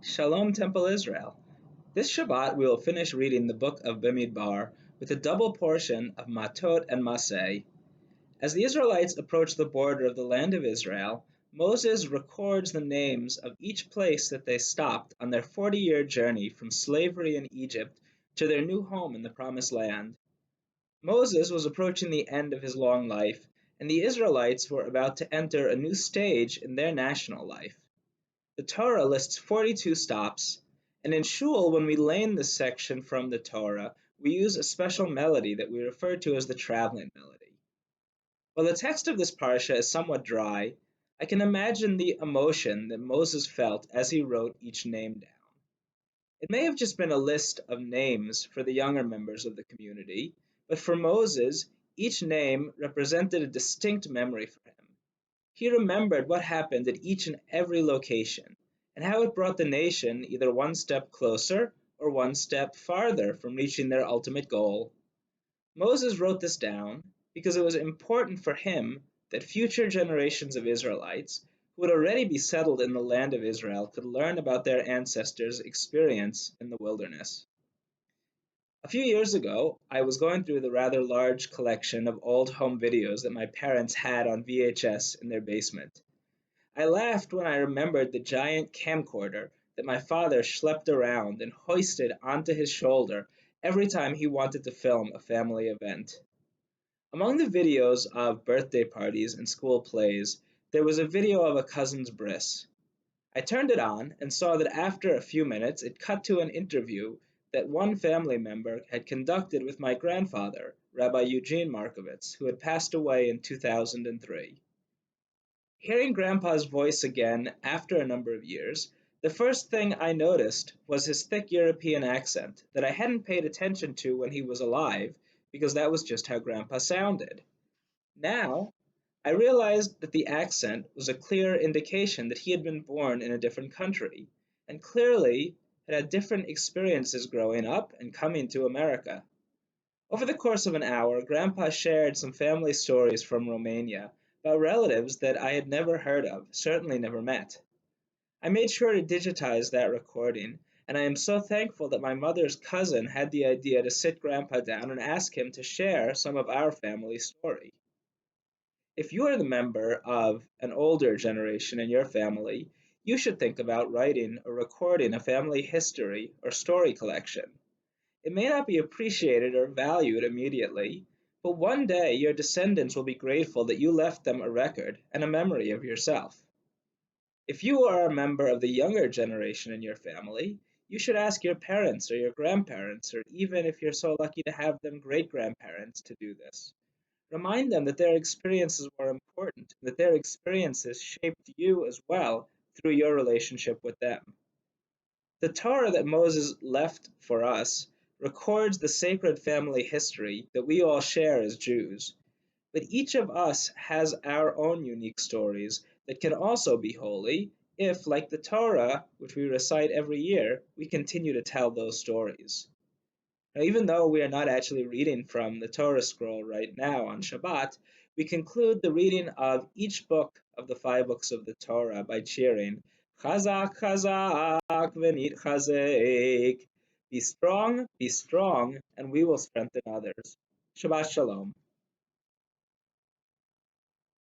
Shalom Temple Israel. This Shabbat we will finish reading the book of Bamidbar with a double portion of Matot and Maseh. As the Israelites approach the border of the land of Israel, Moses records the names of each place that they stopped on their 40-year journey from slavery in Egypt to their new home in the Promised Land. Moses was approaching the end of his long life, and the Israelites were about to enter a new stage in their national life. The Torah lists 42 stops, and in Shul, when we learn this section from the Torah, we use a special melody that we refer to as the traveling melody. While the text of this parsha is somewhat dry, I can imagine the emotion that Moses felt as he wrote each name down. It may have just been a list of names for the younger members of the community, but for Moses, each name represented a distinct memory for him. He remembered what happened at each and every location, and how it brought the nation either one step closer or one step farther from reaching their ultimate goal. Moses wrote this down because it was important for him that future generations of Israelites, who would already be settled in the land of Israel, could learn about their ancestors' experience in the wilderness. A few years ago, I was going through the rather large collection of old home videos that my parents had on VHS in their basement. I laughed when I remembered the giant camcorder that my father schlepped around and hoisted onto his shoulder every time he wanted to film a family event. Among the videos of birthday parties and school plays, there was a video of a cousin's bris. I turned it on and saw that after a few minutes it cut to an interview that one family member had conducted with my grandfather, Rabbi Eugene Markovitz, who had passed away in 2003. Hearing Grandpa's voice again after a number of years, the first thing I noticed was his thick European accent that I hadn't paid attention to when he was alive, because that was just how Grandpa sounded. Now, I realized that the accent was a clear indication that he had been born in a different country, and clearly had had different experiences growing up and coming to America. Over the course of an hour, Grandpa shared some family stories from Romania about relatives that I had never heard of, certainly never met. I made sure to digitize that recording, and I am so thankful that my mother's cousin had the idea to sit Grandpa down and ask him to share some of our family story. If you are the member of an older generation in your family, you should think about writing or recording a family history or story collection. It may not be appreciated or valued immediately, but one day your descendants will be grateful that you left them a record and a memory of yourself. If you are a member of the younger generation in your family, you should ask your parents or your grandparents, or even if you're so lucky to have them, great-grandparents, to do this. Remind them that their experiences were important, and that their experiences shaped you as well through your relationship with them. The Torah that Moses left for us records the sacred family history that we all share as Jews, but each of us has our own unique stories that can also be holy if, like the Torah, which we recite every year, we continue to tell those stories. Now, even though we are not actually reading from the Torah scroll right now on Shabbat, we conclude the reading of each book of the 5 books of the Torah by cheering, Chazak, Chazak, Venit Chazek. Be strong, and we will strengthen others. Shabbat Shalom.